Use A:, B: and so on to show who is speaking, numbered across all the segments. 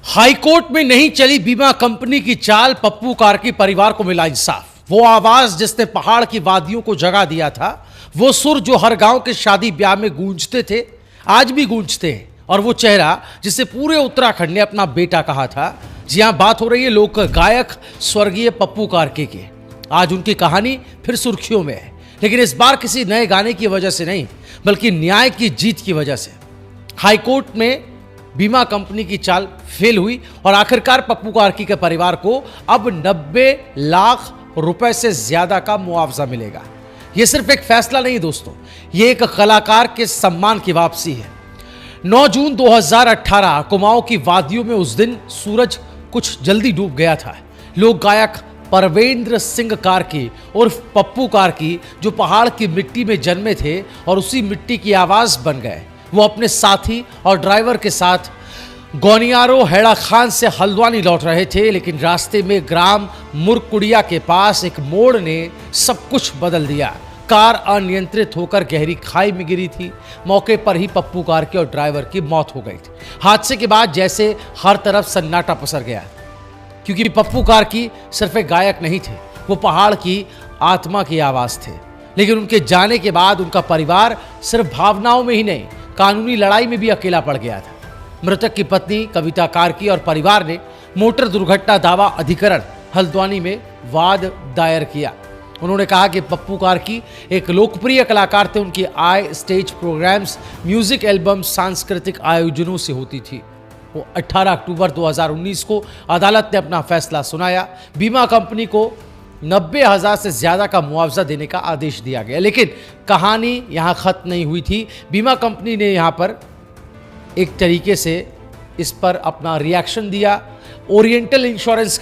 A: High court में नहीं चली बीमा कंपनी की चाल, पप्पू कार्की परिवार को मिला इंसाफ। वो आवाज जिसने पहाड़ की वादियों को जगा दिया था, वो सुर जो हर गांव के शादी ब्याह में गूंजते थे, आज भी गूंजते हैं। और वो चेहरा जिसे पूरे उत्तराखंड ने अपना बेटा कहा था। जी हां, बात हो रही है लोक गायक स्वर्गीय पप्पू कार्की की। आज उनकी कहानी फिर सुर्खियों में है, लेकिन इस बार किसी नए गाने की वजह से नहीं, बल्कि न्याय की जीत की वजह से। हाईकोर्ट में बीमा कंपनी की चाल फेल हुई और आखिरकार पप्पू कार्की के परिवार को अब 90 लाख रुपए से ज्यादा का मुआवजा मिलेगा। यह सिर्फ एक फैसला नहीं दोस्तों, यह एक कलाकार के सम्मान की वापसी है। 9 जून 2018 कुमाऊं की वादियों में उस दिन सूरज कुछ जल्दी डूब गया था। लोक गायक परवेंद्र सिंह कार्की उर्फ पप्पू कार्की, जो पहाड़ की मिट्टी में जन्मे थे और उसी मिट्टी की आवाज बन गए, वो अपने साथी और ड्राइवर के साथ गौनियारो हेड़ा खान से हल्द्वानी लौट रहे थे। लेकिन रास्ते में ग्राम मुरकुड़िया के पास एक मोड़ ने सब कुछ बदल दिया। कार अनियंत्रित होकर गहरी खाई में गिरी थी। मौके पर ही पप्पू कार्की और ड्राइवर की मौत हो गई थी। हादसे के बाद जैसे हर तरफ सन्नाटा पसर गया, क्योंकि पप्पू कार्की सिर्फ एक गायक नहीं थे, वो पहाड़ की आत्मा की आवाज थे। लेकिन उनके जाने के बाद उनका परिवार सिर्फ भावनाओं में ही नहीं, कानूनी लड़ाई में भी अकेला पड़ गया था। मृतक की पत्नी कविता कार्की और परिवार ने मोटर दुर्घटना दावा अधिकरण हल्द्वानी में वाद दायर किया। उन्होंने कहा कि पप्पू कार्की एक लोकप्रिय कलाकार थे। उनकी आय स्टेज प्रोग्राम्स, म्यूजिक एल्बम, सांस्कृतिक आयोजनों से होती थी। वो 18 अक्टूबर 2019 को अदालत ने अपना फैसला सुनाया। बीमा कंपनी को 90,000 से ज्यादा का मुआवजा देने का आदेश दिया गया। लेकिन कहानी यहां खत्म नहीं हुई थी। बीमा कंपनी ने यहां पर एक तरीके से इस पर अपना रिएक्शन दिया। ओरिएंटल इंश्योरेंस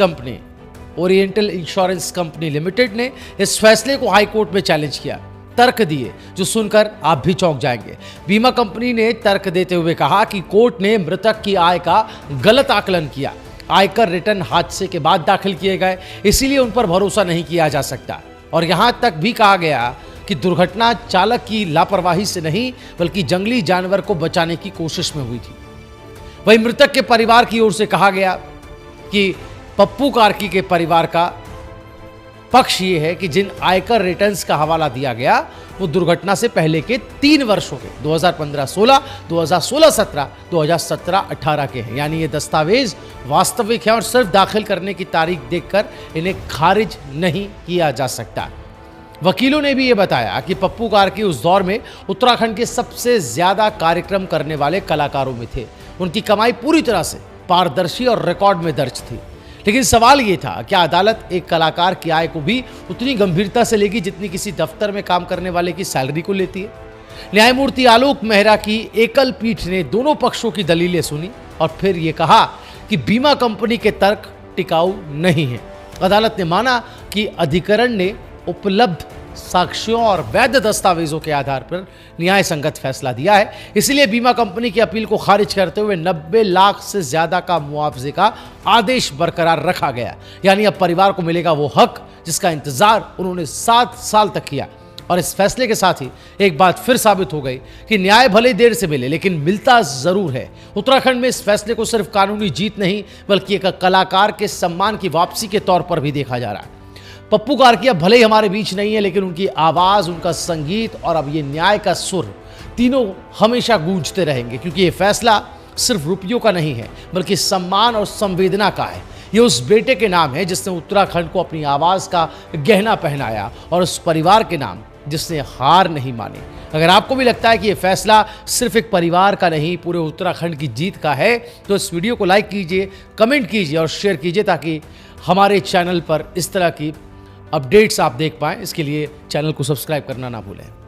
A: कंपनी लिमिटेड ने इस फैसले को हाई कोर्ट में चैलेंज किया, तर्क दिए जो सुनकर आप भी चौंक जाएंगे। बीमा कंपनी ने तर्क देते हुए कहा कि कोर्ट ने मृतक की आय का गलत आकलन किया। आयकर रिटर्न हादसे के बाद दाखिल किए गए, इसीलिए उन पर भरोसा नहीं किया जा सकता। और यहां तक भी कहा गया कि दुर्घटना चालक की लापरवाही से नहीं, बल्कि जंगली जानवर को बचाने की कोशिश में हुई थी। वहीं मृतक के परिवार की ओर से कहा गया कि पप्पू कार्की के परिवार का पक्ष ये है कि जिन आयकर रिटर्न्स का हवाला दिया गया वो दुर्घटना से पहले के 3 वर्षों के 2015-16, 2016-17, 2017-18 के हैं। यानी ये दस्तावेज वास्तविक हैं और सिर्फ दाखिल करने की तारीख देखकर इन्हें खारिज नहीं किया जा सकता। वकीलों ने भी ये बताया कि पप्पू कार्की उस दौर में उत्तराखंड के सबसे ज्यादा कार्यक्रम करने वाले कलाकारों में थे। उनकी कमाई पूरी तरह से पारदर्शी और रिकॉर्ड में दर्ज थी। लेकिन सवाल ये था, क्या अदालत एक कलाकार की आय को भी उतनी गंभीरता से लेगी जितनी किसी दफ्तर में काम करने वाले की सैलरी को लेती है? न्यायमूर्ति आलोक मेहरा की एकल पीठ ने दोनों पक्षों की दलीलें सुनी और फिर यह कहा कि बीमा कंपनी के तर्क टिकाऊ नहीं है। अदालत ने माना कि अधिकरण ने उपलब्ध साक्ष्यों और वैध दस्तावेजों के आधार पर न्याय संगत फैसला दिया है। इसलिए बीमा कंपनी की अपील को खारिज करते हुए 90 लाख से ज्यादा का मुआवजे का आदेश बरकरार रखा गया। यानी अब परिवार को मिलेगा वो हक जिसका इंतजार उन्होंने 7 साल तक किया। और इस फैसले के साथ ही एक बात फिर साबित हो गई कि न्याय भले देर से मिले, लेकिन मिलता जरूर है। उत्तराखंड में इस फैसले को सिर्फ कानूनी जीत नहीं, बल्कि एक कलाकार के सम्मान की वापसी के तौर पर भी देखा जा रहा है। पप्पू कार्की अब भले ही हमारे बीच नहीं है, लेकिन उनकी आवाज, उनका संगीत और अब ये न्याय का सुर, तीनों हमेशा गूंजते रहेंगे। क्योंकि ये फैसला सिर्फ रुपयों का नहीं है, बल्कि सम्मान और संवेदना का है। ये उस बेटे के नाम है जिसने उत्तराखंड को अपनी आवाज का गहना पहनाया, और उस परिवार के नाम जिसने हार नहीं मानी। अगर आपको भी लगता है कि ये फैसला सिर्फ एक परिवार का नहीं, पूरे उत्तराखंड की जीत का है, तो इस वीडियो को लाइक कीजिए, कमेंट कीजिए और शेयर कीजिए, ताकि हमारे चैनल पर इस तरह की अपडेट्स आप देख पाएं। इसके लिए चैनल को सब्सक्राइब करना ना भूलें।